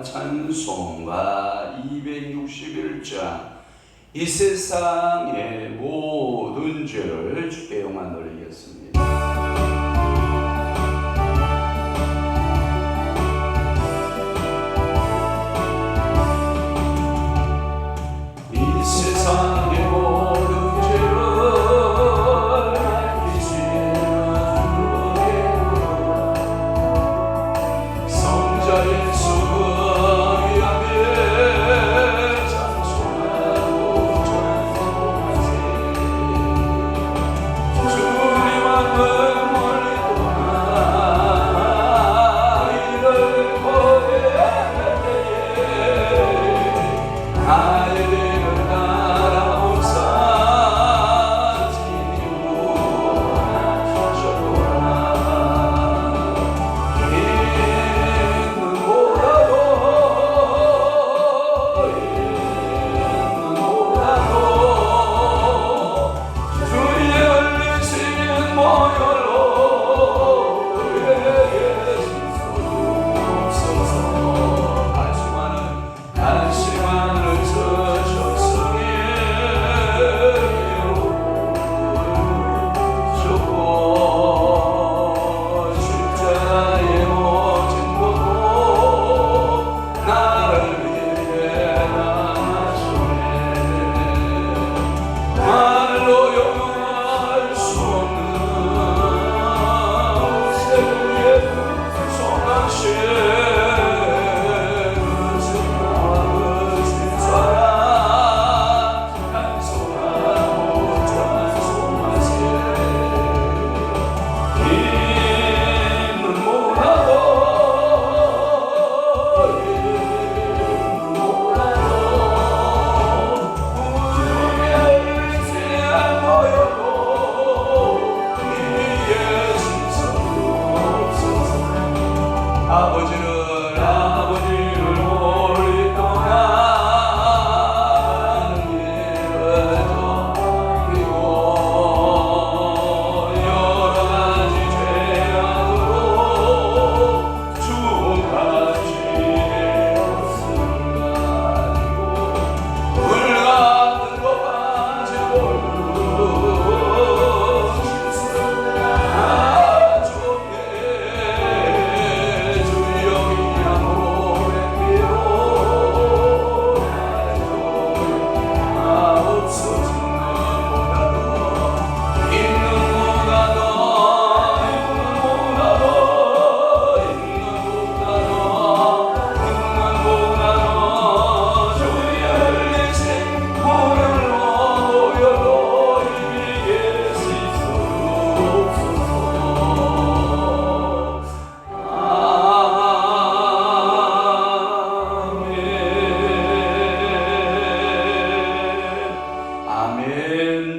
찬송가 261장 이 세상의 모든 죄를 주께 영광 돌리겠습니다. 이 세상의 모든 죄를 성자 예수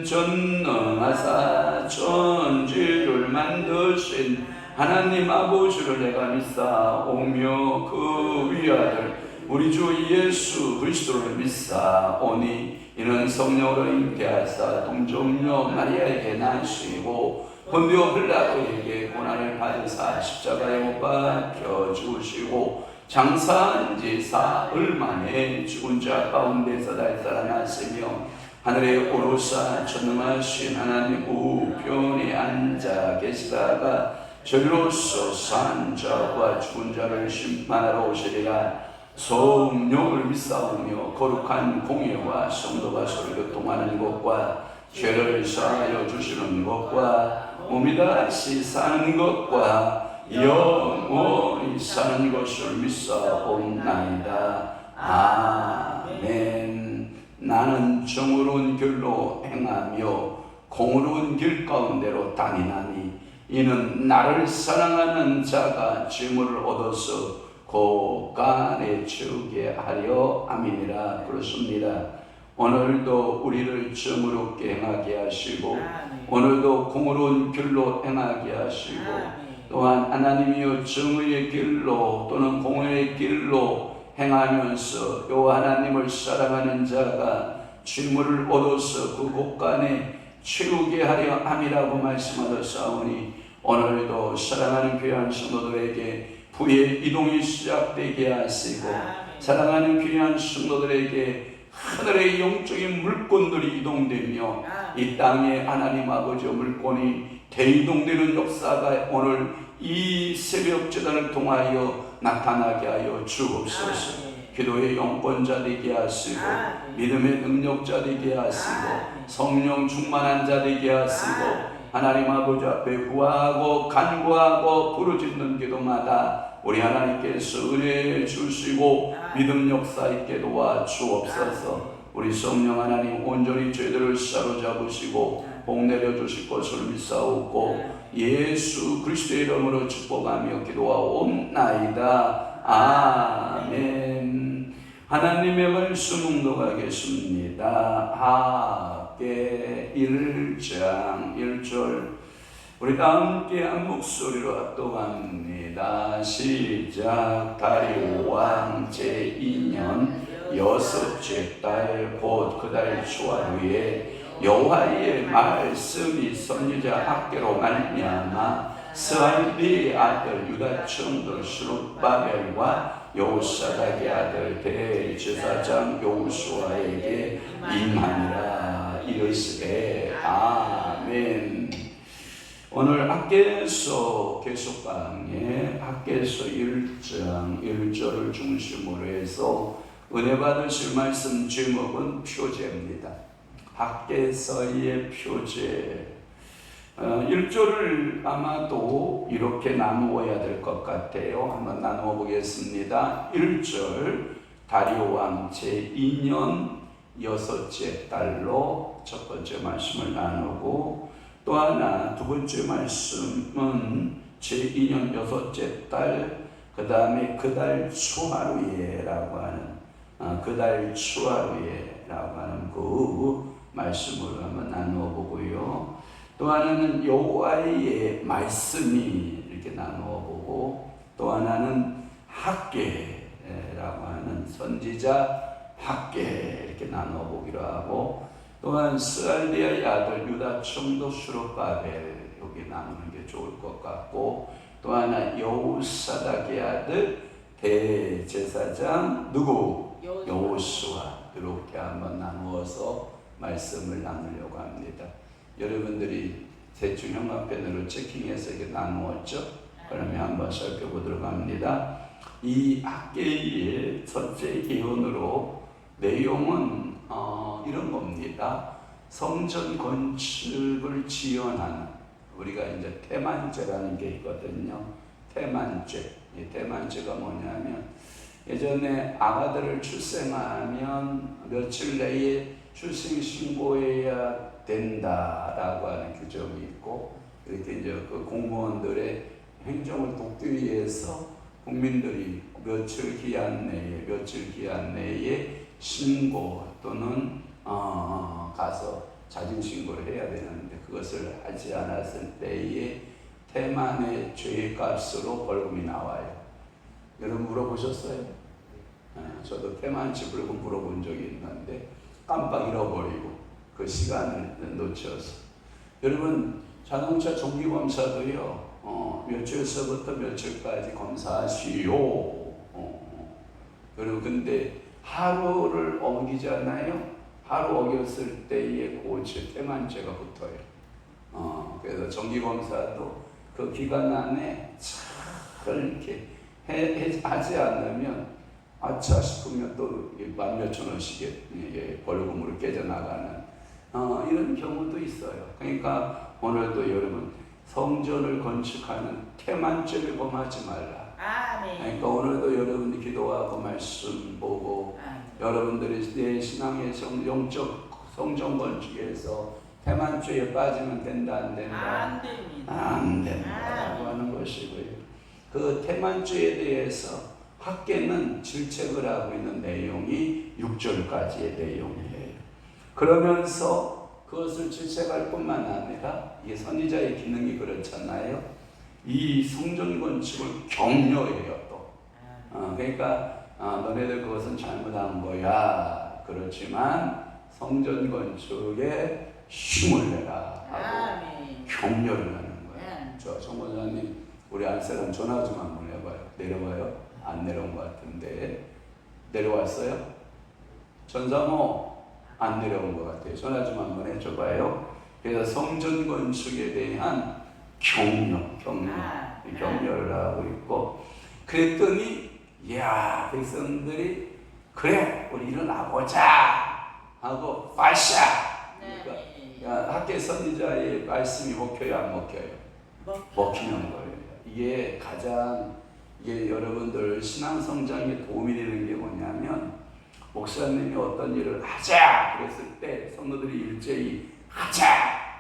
전능하사 천지를 만드신 하나님 아버지를 내가 믿사오며 그 위아들 우리 주 예수 그리스도를 믿사오니 이는 성령으로 잉태하사 동정녀 마리아에게 나시고 본디오 빌라도에게 고난을 받으사 십자가에 못 박혀 죽으시고 장사한 지 사흘 만에 죽은 자 가운데서 다시 살아났으며 하늘에 오르사 전능하신 하나님 우편에 앉아 계시다가 저리로서 산 자와 죽은 자를 심판하러 오시리라. 성령을 믿사오며 거룩한 공예와 성도가 서로 교통하는 것과 죄를 사하여 주시는 것과 몸이 다시 사는 것과 영원히 사는 것을 믿사옵나이다. 아멘. 나는 정의로운 길로 행하며 공의로운 길 가운데로 다니나니 이는 나를 사랑하는 자가 증거를 얻어서 고간에 채우게 하려 함이니라. 그렇습니다. 오늘도 우리를 정의롭게 행하게 하시고 오늘도 공의로운 길로 행하게 하시고 또한 하나님이여 정의의 길로 또는 공의의 길로 행하면서 요 하나님을 사랑하는 자가 징물을 얻어서 그 곳간에 채우게 하려 함이라고 말씀하셨사오니 오늘도 사랑하는 귀한 성도들에게 부의 이동이 시작되게 하시고 사랑하는 귀한 성도들에게 하늘의 영적인 물건들이 이동되며 이 땅에 하나님 아버지의 물건이 대이동되는 역사가 오늘 이 새벽 제단을 통하여 나타나게 하여 주옵소서. 기도의 영권자 되게 하시고 믿음의 능력자 되게 하시고 성령 충만한 자 되게 하시고 하나님 아버지 앞에 구하고 간구하고 부르짖는 기도마다 우리 하나님께서 은혜 주시고 믿음 역사 있게 도와 주옵소서. 우리 성령 하나님 온전히 죄들을 사로잡으시고 복 내려주실 것을 믿사옵고 예수 그리스도의 이름으로 축복하며 기도하옵나이다. 아멘. 하나님의 말씀 묵독하겠습니다. 학개 1장 1절 우리 다 함께 한 목소리로 합독합니다. 시작. 다리오 왕 제2년 여섯째 달 곧 그 달 초하루에 여호와의 말씀이 선지자 학개로 말미암아 스알비의 아들 유다 총독 스룹바벨과 여호사닥의 아들 대제사장 여호수아에게 임하니라. 이르시되 아멘. 오늘 학개서 계속 강의 학개서 1장 1절을 중심으로 해서 은혜 받으실 말씀 제목은 표제입니다. 학개서의 표제. 1절을 아마도 이렇게 나누어야 될 것 같아요. 한번 나누어 보겠습니다. 1절 다리오 왕 제2년 여섯째 달로 첫 번째 말씀을 나누고 또 하나 두 번째 말씀은 제2년 여섯째 달 그 다음에 그 달 초하루에라고 하는 그 달 초하루에라고 하는 그 말씀을 한번 나누어 보고요. 또 하나는 여호와의 말씀이 이렇게 나누어 보고 또 하나는 학개라고 하는 선지자 학개 이렇게 나누어 보기로 하고 또한 스알디아의 아들 유다 총독 스룹바벨 여기 나누는 게 좋을 것 같고 또 하나 여호사닥의 아들 대제사장 누구? 여호수아 이렇게 한번 나누어서 말씀을 나누려고 합니다. 여러분들이 대충 형광펜으로 체킹해서 이렇게 나누었죠? 그러면 한번 살펴보도록 합니다. 이 학개의 첫째 기원으로 내용은 이런 겁니다. 성전 건축을 지원하는 우리가 이제 태만죄라는 게 있거든요. 태만죄. 이 태만죄가 뭐냐면 예전에 아가들을 출생하면 며칠 내에 출생 신고해야 된다라고 하는 규정이 있고 이렇게 이제 그 공무원들의 행정을 돕기 위해서 국민들이 며칠 기한 내에 신고 또는 가서 자진 신고를 해야 되는데 그것을 하지 않았을 때에 태만의 죄값으로 벌금이 나와요. 여러분 물어보셨어요? 저도 태만치 벌금 물어본 적이 있는데 깜빡 잃어버리고 그 시간을 놓쳐서 여러분 자동차 정기검사도요 며칠서부터 며칠까지 검사하시오. 여러분 근데 하루를 어기잖아요. 하루 어겼을 때에 고죄 태만죄가 붙어요. 그래서 정기검사도 그 기간 안에 잘 이렇게 하지 않으면 아차 싶으면 또 10,000몇천 원씩 벌금으로 깨져나가는 이런 경우도 있어요. 그러니까 오늘도 여러분 성전을 건축하는 태만죄를 범하지 말라. 그러니까 오늘도 여러분이 기도하고 말씀 보고 여러분들이 내 신앙의 영적 성전 건축에서 태만죄에 빠지면 된다 안 된다? 안 된다라고 하는 것이고요. 그 태만죄에 대해서 학개는 질책을 하고 있는 내용이 6절까지의 내용이에요. 그러면서 그것을 질책할 뿐만 아니라 이게 선지자의 기능이 그렇잖아요. 이 성전 건축을 격려해요 또. 그러니까 너네들 그것은 잘못한 거야. 그렇지만 성전 건축에 힘을 내라 하고 격려를 하는 거예요. 저 정권사님 우리 안사람 전화 좀 한번 해봐요. 내려와요? 안 내려온 것 같은데. 내려왔어요? 전사모 안 내려온 것 같아요. 전화 좀 한번 해줘봐요. 그래서 성전 건축에 대한 격려를 하고 있고, 그랬더니 이야, 백성들이 그래 우리 일어나보자 하고 파샤. 그러니까 학계 선지자의 말씀이 먹혀요, 안 먹혀요? 먹히는 거예요. 이게 가장 여러분들 신앙 성장에 도움이 되는 게 뭐냐면, 목사님이 어떤 일을 하자 그랬을 때 성도들이 일제히 하자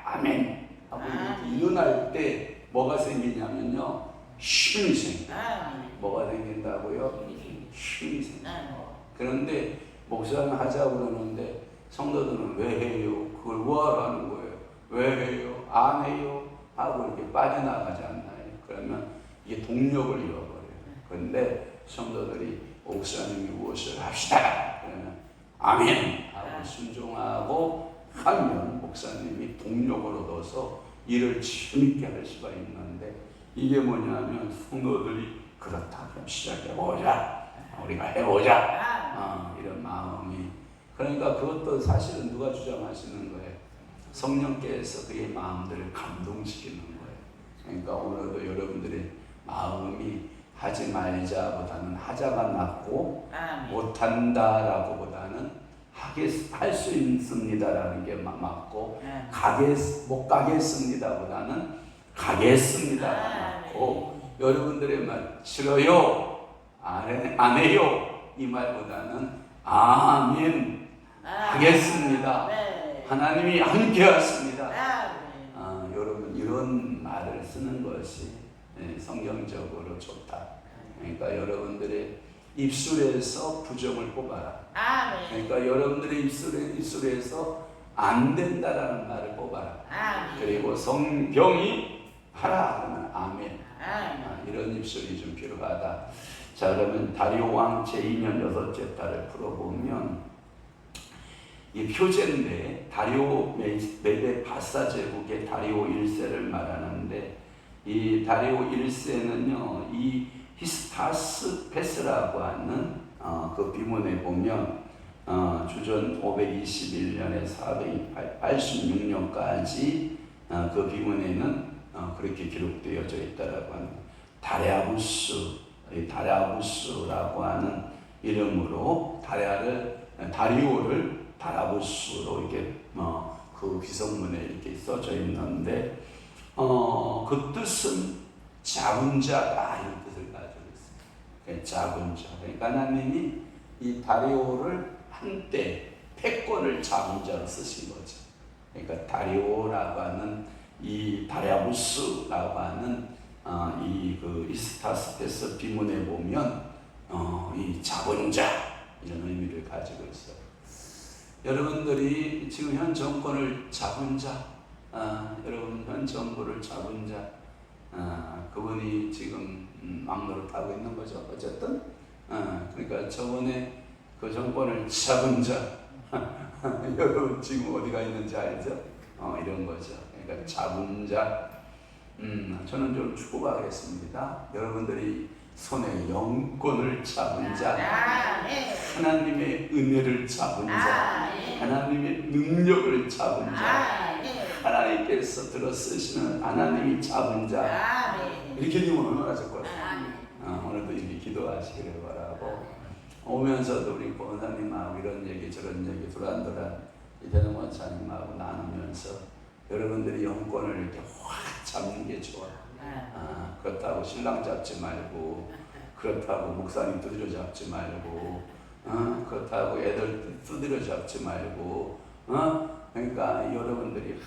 아멘 하고 이렇게 일어날 때 뭐가 생기냐면요, 힘이 생겨요. 뭐가 생긴다고요? 힘이 생겨요. 그런데 목사님 하자고 그러는데 성도들은 왜 해요? 그걸 뭐하러 하는 거예요? 왜 해요? 안 해요? 하고 이렇게 빠져나가지 않나요? 그러면 이게 동력을 잃어버려요. 그런데 성도들이 목사님이 무엇을 합시다 그러면 아멘 하고 순종하고 하면 목사님이 동력을 얻어서 일을 재밌게 할 수가 있는데, 이게 뭐냐면 성도들이 그렇다 그럼 시작해보자, 우리가 해보자, 이런 마음이. 그러니까 그것도 사실은 누가 주장하시는 거예요? 성령께서 그의 마음들을 감동시키는 거예요. 그러니까 오늘도 여러분들의 마음이 하지 말자보다는 하자가 낫고, 못한다라고 보다는 할 수 있습니다라는 게 맞고, 못 가겠습니다 보다는 가겠습니다가 맞고, 여러분들의 말 싫어요, 안 해요 이 말보다는 아멘 하겠습니다, 하나님이 함께 하십니다, 여러분 이런 말을 쓰는 것이 성경적으로 좋다. 그러니까 여러분들의 입술에서 부정을 뽑아라. 그러니까 여러분들의 입술에서 안 된다라는 말을 뽑아라. 그리고 성병이 하라 하면 아멘. 이런 입술이 좀 필요하다. 자, 그러면 다리오 왕 제2년 6째 달을 풀어보면 이 표제인데, 다리오 메데 바사 제국의 다리오 1세를 말하는데, 이 다리오 1세는요 이 히스타스페스라고 하는 그 비문에 보면 주전 521년에 486년까지 그 비문에는 그렇게 기록되어져 있다라고 하는 다랴부스라고 하는 이름으로 다리오를 다랴부스로 이렇게 그 귀성문에 이렇게 써져 있는데, 그 뜻은 작은 자다 이런 뜻을 가지고 있어요. 작은 자. 그러니까 하나님이 이 다리오를 한때 패권을 작은 자로 쓰신 거죠. 그러니까 다리오라고 하는 이 다랴부스라고 하는 이 그 이스타스페스 비문에 보면 이 작은 자 이런 의미를 가지고 있어요. 여러분들이 지금 현 정권을 잡은 자, 여러분 현 정부를 잡은 자, 그분이 지금 막노릇하고 있는 거죠. 어쨌든 그러니까 저번에 그 정권을 잡은 자 여러분 지금 어디가 있는지 알죠? 이런 거죠. 그러니까 잡은 자. 저는 좀 축복하겠습니다. 여러분들이 손에 영권을 잡은 자, 하나님의 은혜를 잡은 자, 하나님의 능력을 잡은 자, 하나님께서 들어 쓰시는 하나님이 잡은 자, 이렇게 되면 얼마나 좋겠어요. 오늘도 이렇게 기도하시기를 바라고, 오면서도 우리 권사님하고 이런 얘기 저런 얘기 두란두란 이태동 원사님하고 나누면서 여러분들이 영권을 이렇게 확 잡는 게 좋아. 그렇다고 신랑 잡지 말고, 그렇다고 목사님 두드려 잡지 말고, 그렇다고 애들 두드려 잡지 말고, 그러니까 여러분들이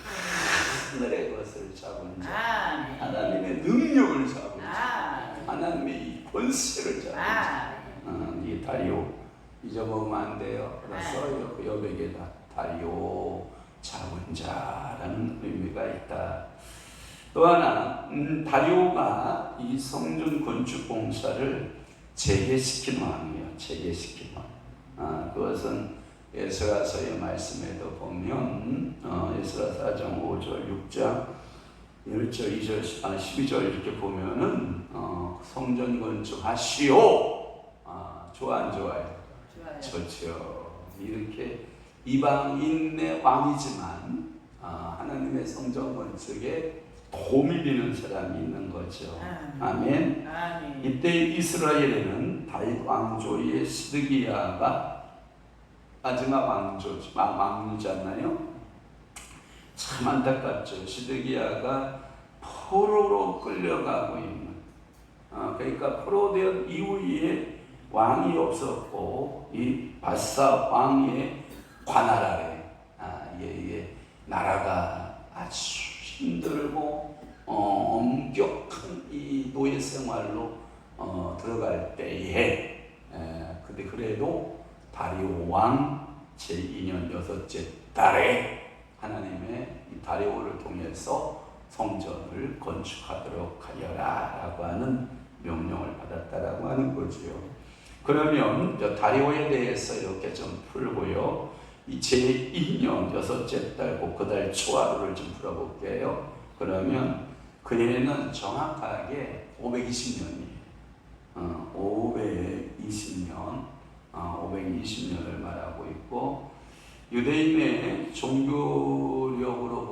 하늘의 것을 잡은 자, 하나님의 능력을 잡은 자, 하나님의 이 권세를 잡은 자, 이 다리오 잊어먹으면 안 돼요. 써요. 그 여백에다 다리오 잡은 자라는 의미가 있다. 또 하나, 다리오가 이 성전 건축 공사를 재개시킨 왕이에요. 재개시킨 왕. 그것은 에스라서의 말씀에도 보면 에스라 4장 5절 6장 1절, 2절, 12절 이렇게 보면은 성전 건축하시오. 좋아 안 좋아요? 좋아요. 좋죠. 이렇게 이방인의 왕이지만 하나님의 성전 건축에 도움이 되는 사람이 있는 거죠. 아멘. 아멘. 이때 이스라엘에는 다윗 왕조의 시드기야가 마지막 왕이잖아요. 참 안타깝죠. 시드기야가 포로로 끌려가고 있는. 그러니까 포로된 이후에 왕이 없었고 이 바사 왕의 관할 아래 나라가 아주 힘들고 엄격한 이 노예 생활로 들어갈 때에 근데 그래도 다리오 왕 제2년 6째 달에 하나님의 이 다리오를 통해서 성전을 건축하도록 하여라 라고 하는 명령을 받았다라고 하는 거지요. 그러면 다리오에 대해서 이렇게 좀 풀고요. 이 제2년 6째 달 그 달 초하루를 좀 풀어볼게요. 그러면 그 해는 정확하게 520년이에요. 520년을 말하고 있고, 유대인의 종교력으로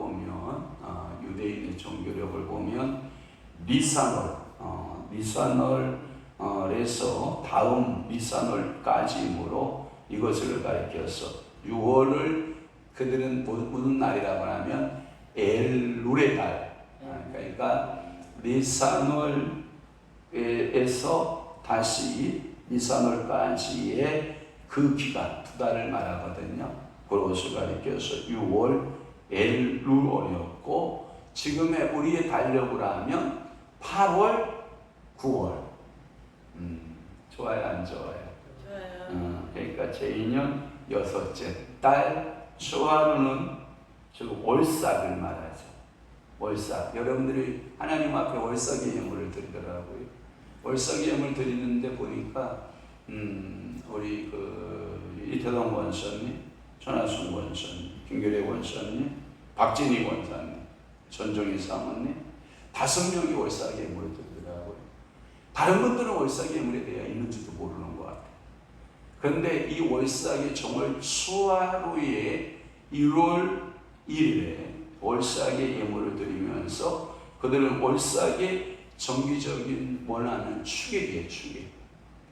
보면 니산월에서 다음 니산월까지이므로 이것을 가리켜서 6월을 그들은 무슨 날이라고 하면 엘룰의 달, 그러니까 니산월에서 다시 니산월까지의 그 기간 2달을 말하거든요. 그것을 가리켜서 6월 엘룰월이었고, 지금의 우리의 달력으로 하면 8월 9월. 좋아요 안 좋아요? 좋아요. 그러니까 제2년 6째 달 초하루는 지금 월삭을 말하죠. 월삭. 여러분들이 하나님 앞에 월삭의 예물을 드리더라고요. 월삭의 예물 드리는데 보니까 우리 이태동 권사님, 전하순 권사님, 김규래 권사님, 박진희 권사님, 전종희 사모님 5명이 월삭의 예물을 드리더라고요. 다른 분들은 월삭의 예물에 대해 있는지도 모르는 것 같아요. 그런데 이 월삭의 정월 초하루에 1월 1일에 월삭의 예물을 드리면서 그들은 월삭의 정기적인 원하는 축일이에요. 축일.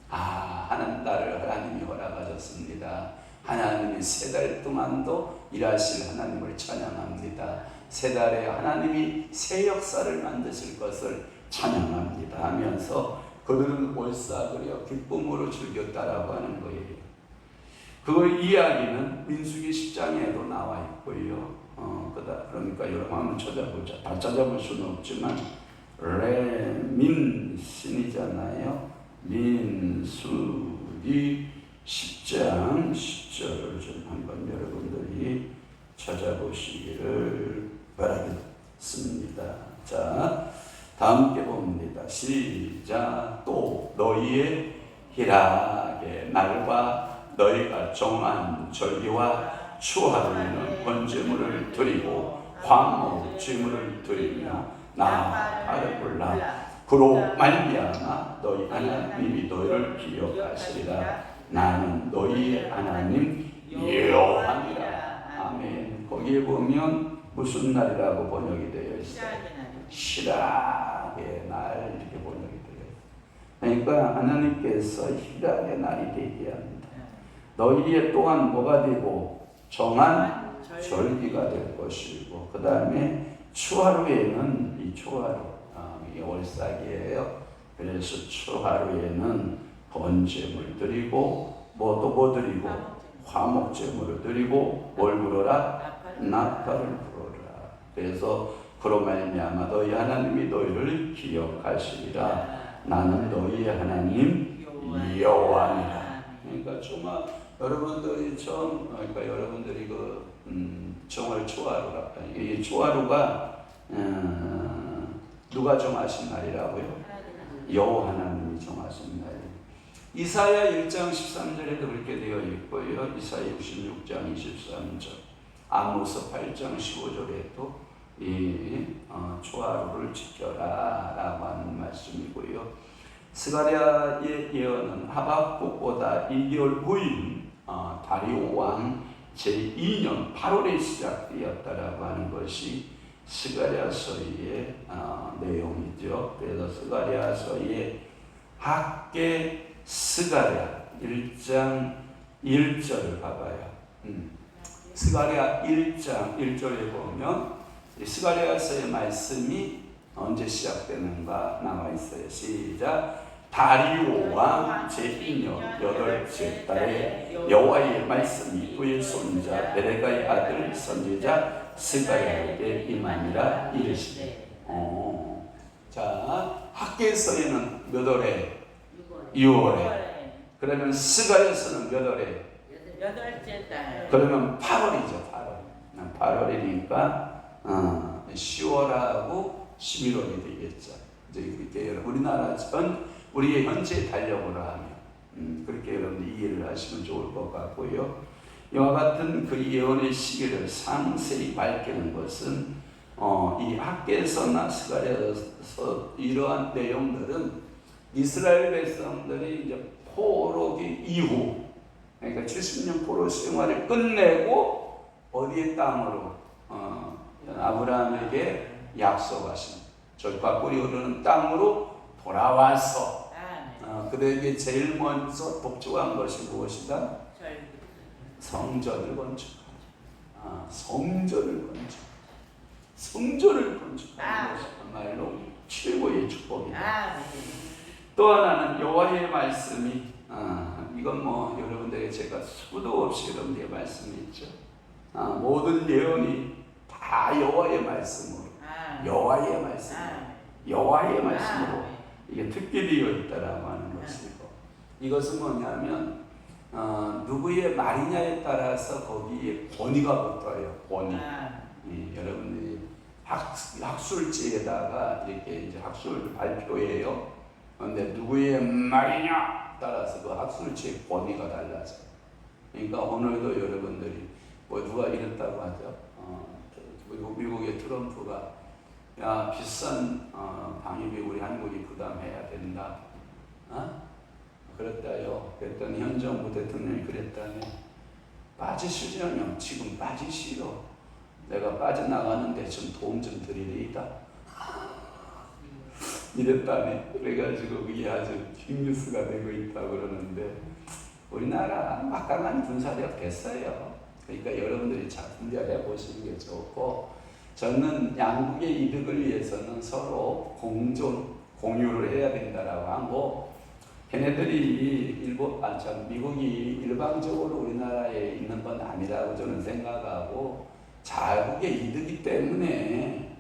하나님이 허락하셨습니다. 하나님이 3달 동안도 일하실 하나님을 찬양합니다. 3달에 하나님이 새 역사를 만드실 것을 찬양합니다 하면서 그들은 월삭을 기쁨으로 즐겼다라고 하는 거예요. 그 이야기는 민수기 10장에도 나와 있고요. 그러니까 여러분 한번 찾아보자. 다 찾아볼 수는 없지만 레민신이잖아요. 민수기 10장 10절을 좀 한번 여러분들이 찾아보시기를 바라겠습니다. 자, 다 함께 봅니다. 시작. 또 너희의 희락의 날과 너희가 정한 절기와 추하루에는 번제물을 드리고 화목제물을 드리며 나를 불라. 그로 말미암아 너희 하나님이 너희를 기억하시리라. 나는 너희의 하나님 여호와니라. 아멘. 거기에 보면 무슨 날이라고 번역이 되어 있어요? 희락의 날 이렇게 번역이 되어 있어요. 그러니까 하나님께서 희락의 날이 되게 합니다. 너희의 또한 뭐가 되고 정한 절기가 될 것이고, 그 다음에 추하루에는 이 추하루 이게 월삭이에요. 그래서 추하루에는 번제물 드리고 뭐 드리고 화목제물을 드리고 뭘 부르라? 나팔을 부르라. 그래서 그로 말미암아 너희 하나님이 너희를 기억하시리라. 나는 너희의 하나님 여호와니라. 그러니까 정말 여러분들이 여러분들이 정월 초하루가 이 초하루가 누가 정하신 날이라고요? 여호와 하나님이 정하신 날이에요. 이사야 1장 13절에도 그렇게 되어 있고요. 이사야 66장 23절, 아모스 8장 15절에도 이 초하루를 지켜라 라고 하는 말씀이고요. 스가랴의 예언은 하박국보다 2개월 후인 다리오 왕 제2년 8월에 시작되었다라고 하는 것이 스가랴서의 내용이죠. 그래서 스가랴서의 학계 스가랴 1장 1절을 봐봐요. 스가랴 1장 1절에 보면 스가랴서의 말씀이 언제 시작되는가 나와 있어요. 시작. 다리오 왕 제2년 8째 달에 여호와의 말씀이 그의 손자 베레가의 아들 선지자 스가랴에게 임하니라 이르시되. 자, 학계서에는 몇 월에? 6월에. 그러면 스가랴서는 몇 월에? 8째 달. 그러면 8월이죠. 8월이니까 10월하고 11월이 되겠죠. 이제 그렇게 우리나라 전 우리의 현재 달력으로 하면 그렇게 여러분들 이해를 하시면 좋을 것 같고요. 이와 같은 그 예언의 시기를 상세히 밝히는 것은 이 학계서나 스가랴서 이러한 내용들은 이스라엘 백성들이 이제 포로기 이후, 그러니까 70년 포로 생활을 끝내고 어디의 땅으로 아브라함에게 약속하신 젖과 꿀이 흐르는 땅으로 돌아와서 그들에게 제일 먼저 독촉한 것이 무엇이다? 성전을 건축하라. 성전을 건축하는 것이 정말로 최고의 축복이다. 또 하나는 여호와의 말씀이 이건 뭐 여러분들에게 제가 수도 없이 여러분들에게 말씀했죠. 모든 예언이 다 여호와의 말씀으로, 여호와의 말씀으로 이게 특별되어 있다라고 하는 것이고, 이것은 뭐냐면 누구의 말이냐에 따라서 거기에 권위가 붙어요. 권위. 여러분들이 학술지에다가 이렇게 이제 학술 발표해요. 그런데 누구의 말이냐 따라서 그 학술지의 권위가 달라져요. 그러니까 오늘도 여러분들이 뭐 누가 이랬다고 하죠. 미국의 트럼프가 야 비싼 방위비 우리 한국이 부담해야 된다. 그랬다요. 그랬더니 현 정부 대통령이 그랬다네. 빠지시려면 지금 빠지시오. 내가 빠져나가는데 좀 도움 좀 드리리이다. 이랬다네. 그래가지고 그게 아주 빅뉴스가 되고 있다고 그러는데 우리나라 막강한 군사력 됐어요. 그러니까 여러분들이 잘 분별해 보시는 게 좋고, 저는 양국의 이득을 위해서는 서로 공유를 해야 된다라고 하고, 걔네들이 미국이 일방적으로 우리나라에 있는 건 아니라고 저는 생각하고, 자국의 이득이 때문에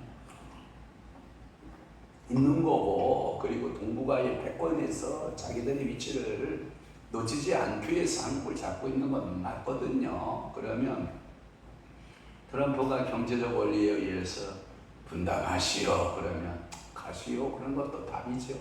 있는 거고, 그리고 동북아의 패권에서 자기들의 위치를 놓치지 않기 위해서 한국을 잡고 있는 건 맞거든요. 그러면 트럼프가 경제적 원리에 의해서 분담하시오 그러면 가시오, 그런 것도 답이죠.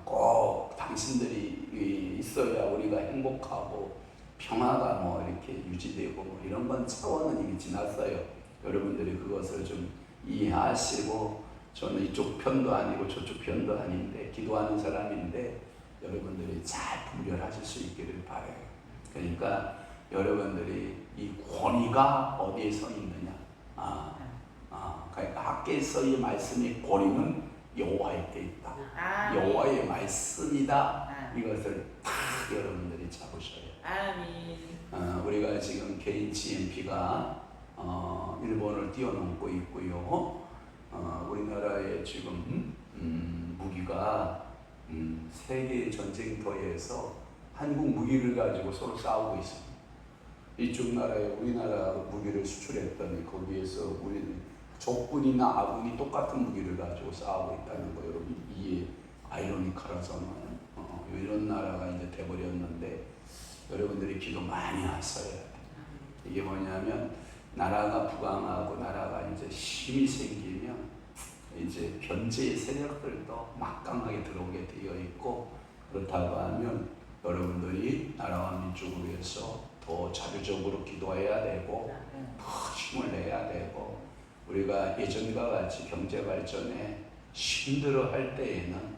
꼭 당신들이 있어야 우리가 행복하고 평화가 뭐 이렇게 유지되고 뭐 이런 건 차원은 이미 지났어요. 여러분들이 그것을 좀 이해하시고, 저는 이쪽 편도 아니고 저쪽 편도 아닌데 기도하는 사람인데 여러분들이 잘 분별하실 수 있기를 바라요. 그러니까 여러분들이 이 권위가 어디에서 있느냐? 그러니까 학계에서의 말씀의 권위는 여호와에 있다. 여호와의 말씀이다. 이것을 다 여러분들이 잡으셔야 해요. 우리가 지금 개인 GNP가 일본을 뛰어넘고 있고요. 우리나라의 지금 무기가 세계 전쟁터에서 한국 무기를 가지고 서로 싸우고 있습니다. 이쪽 나라에 우리나라 무기를 수출했더니 거기에서 우리 적군이나 아군이 똑같은 무기를 가지고 싸우고 있다는 거 여러분 이해 아이러니컬하잖아요. 이런 나라가 이제 돼버렸는데 여러분들이 기도 많이 하셔야 돼요. 이게 뭐냐면 나라가 부강하고 나라가 이제 힘이 생기면 이제 견제의 세력들도 막강하게 들어오게 되어 있고, 그렇다고 하면 여러분들이 나라와 민족을 위해서 더 자주적으로 기도해야 되고 더 힘을 내야 되고, 우리가 예전과 같이 경제 발전에 힘들어 할 때에는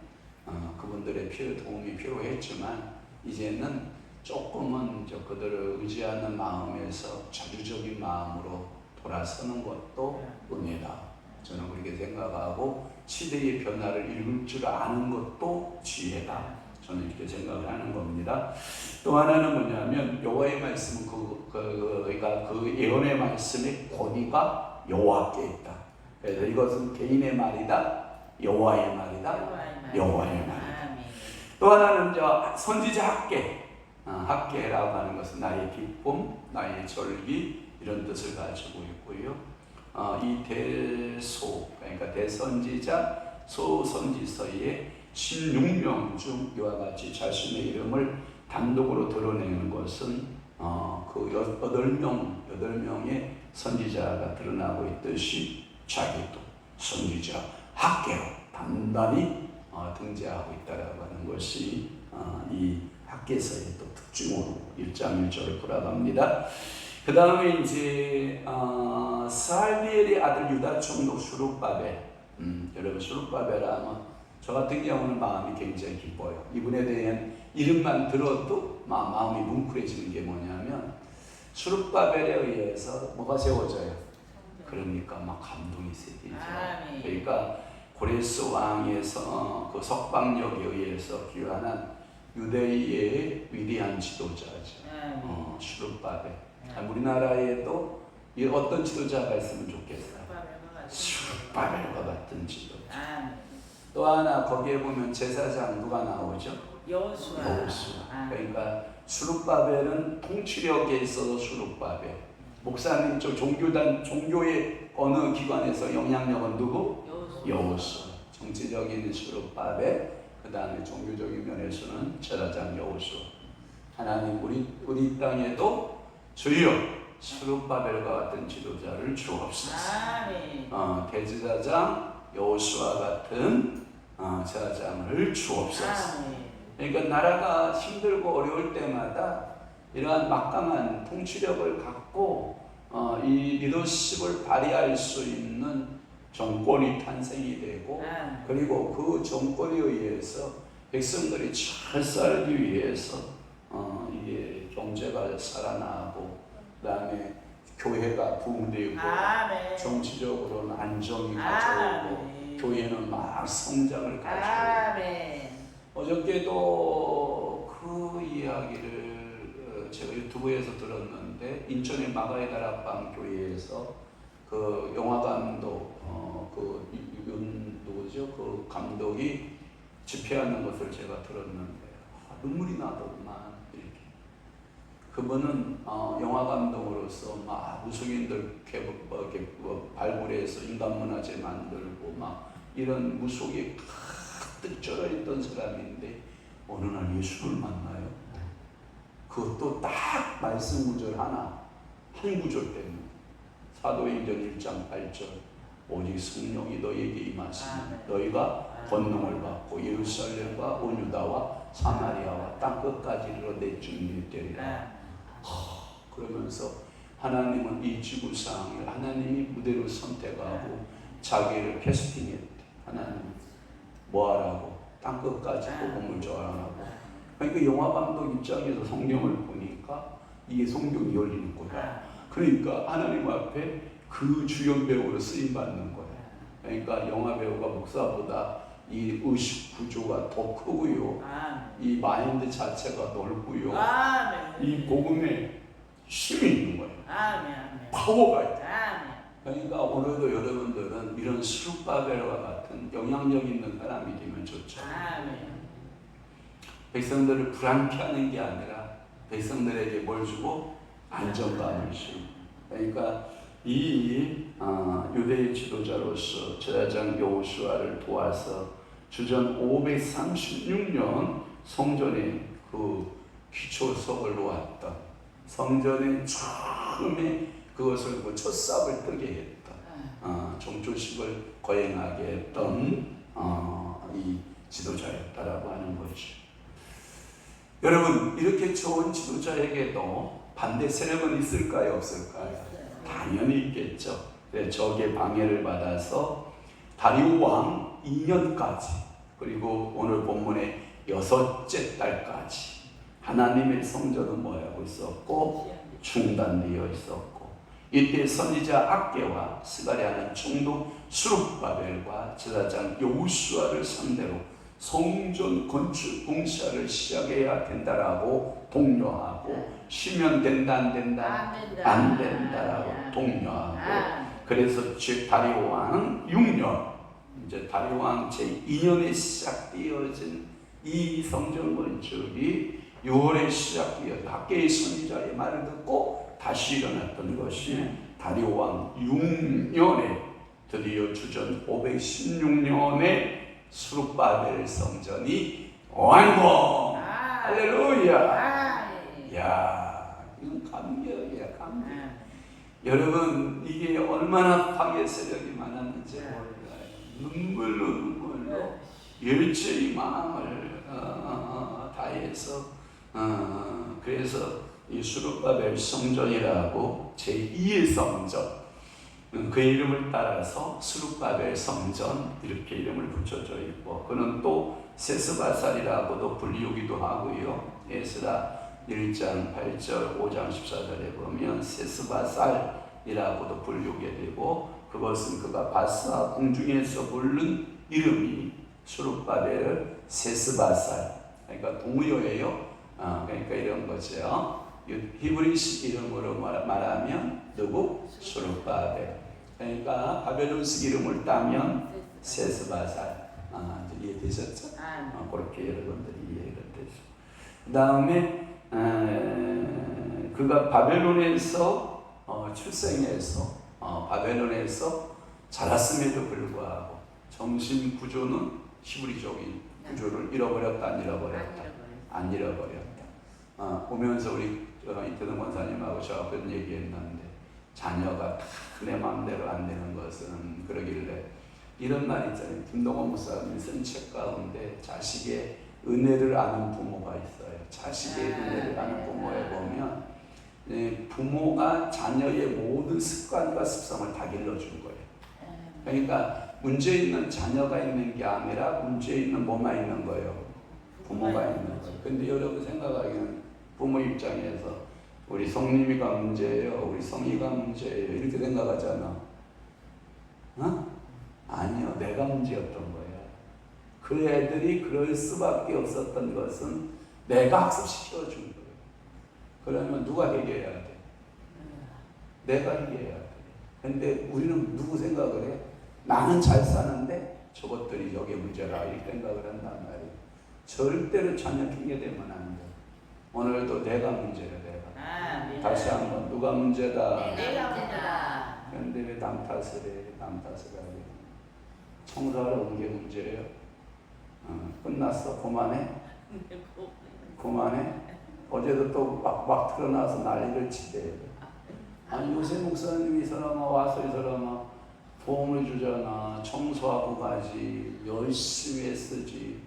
그분들의 도움이 필요했지만 이제는 조금은 그들을 의지하는 마음에서 자주적인 마음으로 돌아서는 것도 은혜다. 저는 그렇게 생각하고 시대의 변화를 읽을 줄 아는 것도 지혜다. 저는 이렇게 생각을 하는 겁니다. 또 하나는 뭐냐면 여호와의 말씀은 그 예언의 말씀의 권위가 여호와께 있다. 그래서 이것은 개인의 말이다, 여호와의 말이다, 여호와의 말이다. 또 하나는 선지자 학계라고 하는 것은 나의 기쁨, 나의 절기 이런 뜻을 가지고 있고요. 이 그러니까 대선지자, 소선지서의 16명 중 이와 같이 자신의 이름을 단독으로 드러내는 것은 그 8명의 선지자가 드러나고 있듯이 자기도 선지자 학계로 단단히 등재하고 있다라고 하는 것이 이 학계서의 또 특징으로 1장 1절을 돌아갑니다. 그 다음에 이제 스알디엘의 아들 유다 총독 수룹바벨. 여러분 수룹바벨 하면 저 같은 경우는 마음이 굉장히 기뻐요. 이분에 대한 이름만 들어도 마음이 뭉클해지는 게 뭐냐면 수룹바벨에 의해서 뭐가 세워져요? 그러니까 막 감동이 세지죠. 그러니까 고레스 왕에서 그 석방력에 의해서 귀환한 유대의 위대한 지도자죠. 수룹바벨. 우리나라에도 어떤 지도자가 있으면 좋겠어요? 수룹바벨과 같은 지도자. 또 하나 거기에 보면 제사장 누가 나오죠? 여호수아. 그러니까 수룹바벨은 통치력에 있어서 수룹바벨. 목사님 종교의 어느 기관에서 영향력은 누구? 여호수아. 정치적인 수룹바벨. 그 다음에 종교적인 면에서는 제사장 여호수아. 하나님 우리 땅에도 주여 수룹바벨과 같은 지도자를 주옵소서. 대제사장 여호수아 같은 제사장을 주옵소서. 그러니까 나라가 힘들고 어려울 때마다 이러한 막강한 통치력을 갖고 이 리더십을 발휘할 수 있는 정권이 탄생이 되고 그리고 그 정권에 의해서 백성들이 잘 살기 위해서 이게 경제가 살아나고 그다음에 교회가 부흥되고 정치적으로는 안정이 가져오고 교회는 막 성장을 가져오고 어저께도 그 이야기를 제가 유튜브에서 들었는데 인천의 마가의 다락방 교회에서 그 영화 감독 누구죠? 그 감독이 집회하는 것을 제가 들었는데 눈물이 나더구만. 이렇게 그분은 영화 감독으로서 막 무속인들 발굴해서 인간문화재 만들고 막 이런 무속에 가득 쩔어있던 사람인데 어느 날 예수를 만나요. 그것도 딱 말씀 구절 한 구절 때문에 사도행전 1장 8절 오직 성령이 너희에게 임하시면 너희가 권능을 받고 예루살렘과 온 유다와 사마리아와 땅끝까지 이르러 내 주님이 되리라. 그러면서 하나님은 이 지구상을 하나님이 무대로 선택하고 자기를 캐스팅했대. 하나님 뭐하라고? 땅끝까지 복음을 전하라고. 그러니까 영화 감독 입장에서 성경을 보니까 이게 성경이 열리는 거야. 그러니까 하나님 앞에 그 주연 배우로 쓰임 받는 거야. 그러니까 영화 배우가 목사보다 이 의식 구조가 더 크고요. 이 마인드 자체가 넓고요. 이 복음에 힘이 있는 거예요. 파워가 있다. 그러니까 오늘도 여러분들은 이런 수룹바벨과 같은 영향력 있는 사람이 되면 좋죠. 백성들을 불안케 하는 게 아니라 백성들에게 뭘 주고 안정감을 주고. 그러니까 이 유대의 지도자로서 제사장 여호수아를 도와서 주전 536년 성전에 그 기초석을 놓았던 성전의 처음에 그것을 첫 삽을 뜨게 했던 종초식을 거행하게 했던 이 지도자였다라고 하는 거죠. 여러분 이렇게 좋은 지도자에게도 반대 세력은 있을까요? 없을까요? 당연히 있겠죠. 적의 방해를 받아서 다리오 왕 2년까지, 그리고 오늘 본문의 6째 달까지 하나님의 성전은 뭐하고 있었고 중단되어 있었고, 이때 선지자 악개와 스가랴는 총독 스룹바벨과 제사장 여호수아를 상대로 성전 건축 공사를 시작해야 된다라고 독려하고, 쉬면 된다 안 된다? 안 된다라고 독려하고, 그래서 다리오 왕은 6년, 이제 다리오 왕 제2년에 시작되어진 이 성전 건축이 6월에 시작되어서 학계의 선지자의 말을 듣고 다시 일어났던 것이 다리오 왕 6년에 드디어 주전 516년에 수룹바벨 성전이 완공. 할렐루야. 야, 이건 감격이야, 감격. 여러분, 이게 얼마나 파괴 세력이 많았는지 몰라요. 눈물로 열정의 마음을 다해서 그래서 이 수룹바벨 성전이라고 제2의 성전, 그 이름을 따라서 수룹바벨 성전 이렇게 이름을 붙여져 있고, 그는 또 세스바살이라고도 불리우기도 하고요. 에스라 1장 8절 5장 14절에 보면 세스바살이라고도 불리우게 되고, 그것은 그가 바사 궁중에서 부른 이름이 수룹바벨을 세스바살, 그러니까 동의어예요. 그러니까 이런 거죠. 히브리식 이름으로 말하면 누구? 수룹바벨. 그러니까 바벨론식 이름을 따면 세스바살. 이해되셨죠? 그렇게 여러분들이 이해가 되죠. 그 다음에 그가 바벨론에서 출생해서 바벨론에서 자랐음에도 불구하고 정신 구조는 히브리적인 구조를 잃어버렸다, 안 잃어버렸다? 안 잃어버렸다. 오면서 우리 이태동 권사님하고 저 그런 얘기했는데, 자녀가 다 내 마음대로 안 되는 것은, 그러길래 이런 말 있잖아요. 김동원 목사님이 쓴 책 가운데 자식의 은혜를 아는 부모가 있어요. 자식의 은혜를 아는 부모에 보면 부모가 자녀의 모든 습관과 습성을 다 길러준 거예요. 그러니까 문제 있는 자녀가 있는 게 아니라 문제 있는 뭐만 있는 거예요? 부모가 있는 거예요. 근데 여러분 생각하기에는 부모 입장에서 우리 성림이가 문제예요, 우리 성희가 문제예요, 이렇게 생각하잖아. 아니요, 내가 문제였던 거야. 그 애들이 그럴 수밖에 없었던 것은 내가 학습시켜 준 거예요. 그러면 누가 해결해야 돼? 내가 해결해야 돼. 근데 우리는 누구 생각을 해? 나는 잘 사는데 저것들이 여기에 문제라, 이렇게 생각을 한단 말이에요. 절대로 자녀 핑계대면 안 돼. 오늘도 내가 문제야, 내가. 다시 한번, 누가 문제다? 내가 문제다. 근데 왜 남 탓을 해? 남 탓을 하게. 청소하러 온 게 문제예요? 끝났어? 그만해? 그만해? 어제도 또 막 틀어놔서 난리를 치대. 아니, 요새 목사님이 이 사람아 와서 이 사람아 도움을 주잖아. 청소하고 가지. 열심히 애쓰지.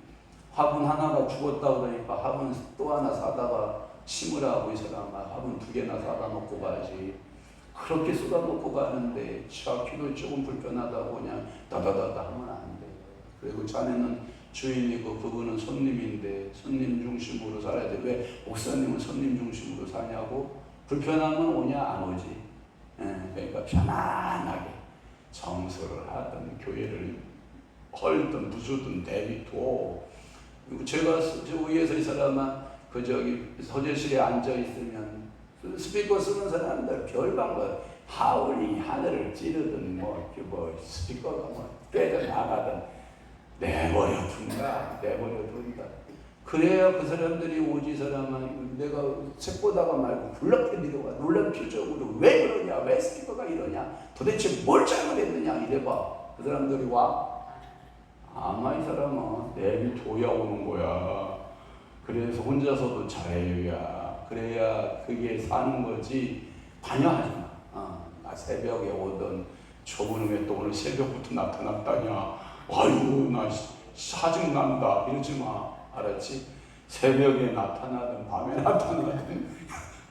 화분 하나가 죽었다 그러니까 화분 또 하나 사다가 심으라고 이 사람아 화분 2개나 사다 놓고 가지. 그렇게 쏟아놓고 가는데 자기도 조금 불편하다고 그냥 다다다다 하면 안 돼. 그리고 자네는 주인이고 그분은 손님인데 손님 중심으로 살아야 돼. 왜 목사님은 손님 중심으로 사냐고? 불편하면 오냐 안 오지. 그러니까 편안하게 청소를 하든 교회를 헐든 부수든 내비둬. 제가 저 위에서 이 사람아 그 저기 서재실에 앉아 있으면 스피커 쓰는 사람들 별반 거 하울이 하늘을 찌르든 뭐 스피커가 뭐 빼져 나가든 내버려 둔다. 그래야 그 사람들이 오지. 사람아 내가 책 보다가 말고 불러패니까 놀란 표정으로 왜 그러냐, 왜 스피커가 이러냐, 도대체 뭘 잘못했느냐 이래봐. 그 사람들이 와. 아마 이 사람은 내비둬야 오는 거야. 그래서 혼자서도 잘해야, 그래야 그게 사는 거지. 관여하지 마. 새벽에 오든 저분은 왜 또 오늘 새벽부터 나타났다냐, 아유 나 사증난다 이러지 마. 알았지? 새벽에 나타나든 밤에 나타나든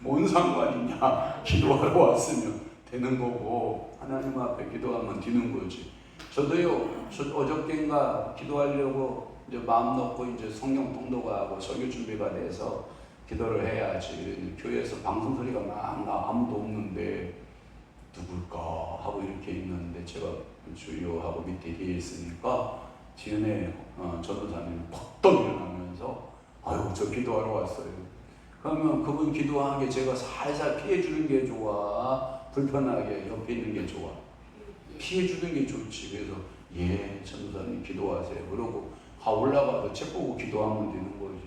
뭔 상관이냐. 기도하러 왔으면 되는 거고 하나님 앞에 기도하면 되는 거지. 저도요, 어저께인가 기도하려고 이제 마음 놓고 이제 성경 통독하고 하고 설교 준비가 돼서 기도를 해야지. 교회에서 방송 소리가 막 나, 아무도 없는데 누굴까 하고 이렇게 있는데 제가 주요 하고 밑에 뒤에 있으니까 지은혜 전도사님이 퍽떡 일어나면서 아유 저 기도하러 왔어요. 그러면 그분 기도하는 게 제가 살살 피해 주는 게 좋아, 불편하게 옆에 있는 게 좋아? 피해 주는 게 좋지. 그래서 예 전도사님 기도하세요 그러고 올라가서 책 보고 기도하면 되는 거지.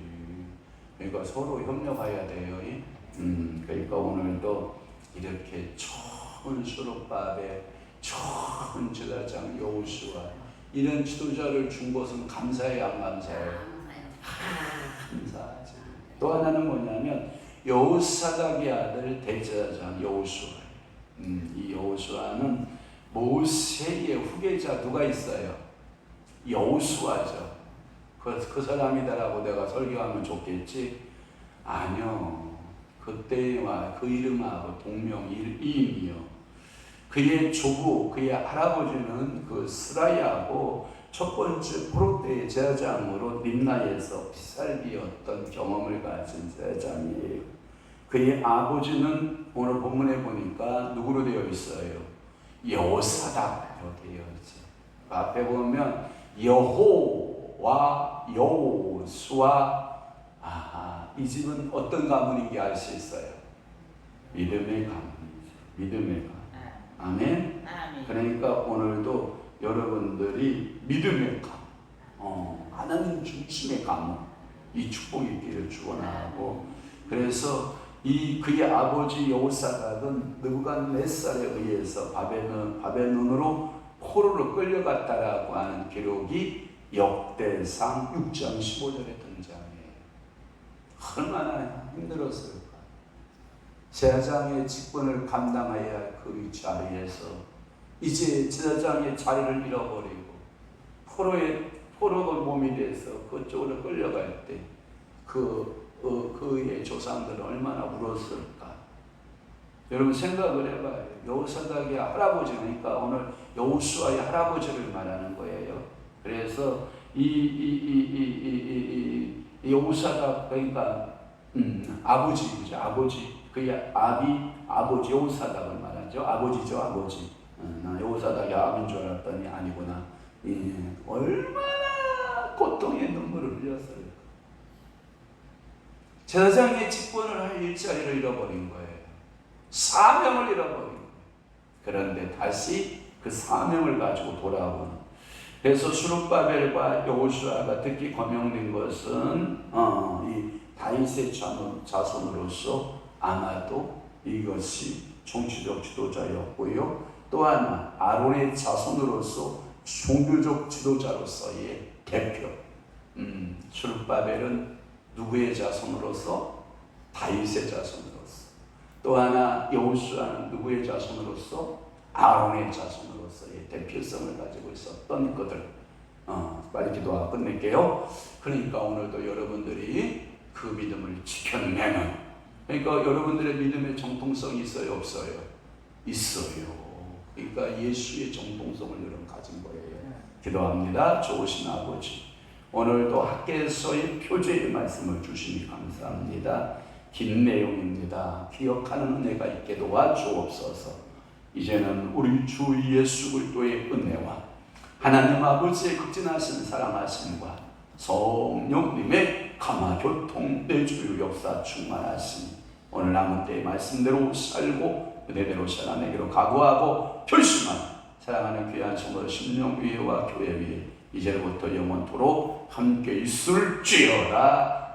그러니까 서로 협력해야 돼요. 그러니까 오늘도 이렇게 좋은 수록밥에 좋은 제사장 여호수아 이런 지도자를 준 것은 감사해요, 안 감사해요? 감사하지. 또 하나는 뭐냐면 여호사닥의 아들 대제사장 여호수아. 이 여호수아는 모세의 후계자 누가 있어요? 여호수아죠. 그 사람이다라고 내가 설교하면 좋겠지? 아니요. 그때와 그 이름하고 동명이인이요. 그의 조부, 그의 할아버지는 그 스라야하고 첫 번째 포로 때의 제사장으로 림나에서 피살기였던 경험을 가진 제사장이에요. 그의 아버지는 오늘 본문에 보니까 누구로 되어 있어요? 여호사닥으로 되어 있죠. 앞에 보면 여호와 여호수아. 이 집은 어떤 가문인지 알 수 있어요. 믿음의 가문이죠. 믿음의 가문. 아멘. 그러니까 오늘도 여러분들이 믿음의 가문, 하나님 중심의 가문, 이 축복 있기를 축원하고. 그래서 그의 아버지 여호사닥은 느부갓네살에 의해서 바벨론으로 포로로 끌려갔다라고 하는 기록이 역대상 6장 15절에 등장해요. 얼마나 힘들었을까. 제사장의 직분을 감당해야 할 그 자리에서 이제 제사장의 자리를 잃어버리고 포로가 몸이 돼서 그쪽으로 끌려갈 때 그의 조상들은 얼마나 울었을까. 여러분 생각을 해봐요. 여호사닥의 할아버지니까 오늘 여호수아의 할아버지를 말하는 거예요. 그래서 이 여호사닥 그러니까 아버지, 그죠? 아버지. 그의 아버지 여호사닥을 말하죠. 아버지죠, 아버지. 나 여호사닥이 아버지인 줄 알았더니 아니구나. 얼마나 고통의 눈물을 흘렸어요. 제사장의 직분을 할 일자리를 잃어버린 거예요. 사명을 잃어버린 거예요. 그런데 다시 그 사명을 가지고 돌아오는. 그래서 수룹바벨과 여호수아가 특히 거명된 것은 이 다윗의 자손으로서 아마도 이것이 정치적 지도자였고요. 또 하나 아론의 자손으로서 종교적 지도자로서의 대표. 수룹바벨은 누구의 자손으로서? 다윗의 자손으로서. 또 하나 여호수아는 누구의 자손으로서? 아론의 자손으로서의 대표성을 가지고 있었던 것들. 빨리 기도하고 끝낼게요. 그러니까 오늘도 여러분들이 그 믿음을 지켜내는, 그러니까 여러분들의 믿음의 정통성이 있어요, 없어요? 있어요. 그러니까 예수의 정통성을 여러분 가진 거예요. 기도합니다. 좋으신 아버지, 오늘도 학계에서의 표제의 말씀을 주시니 감사합니다. 긴 내용입니다. 기억하는 은혜가 있게 도와주옵소서. 이제는 우리 주 예수 그리스도의 은혜와 하나님 아버지의 극진하신 사랑하심과 성령님의 감화교통 내주유 역사 충만하시니 오늘 남은 때의 말씀대로 살고 은혜대로 살아내기로 각오하고 결심한 사랑하는 귀한 성도 심령위와 교회 위에 이제부터 영원토록 함께 있을지어다.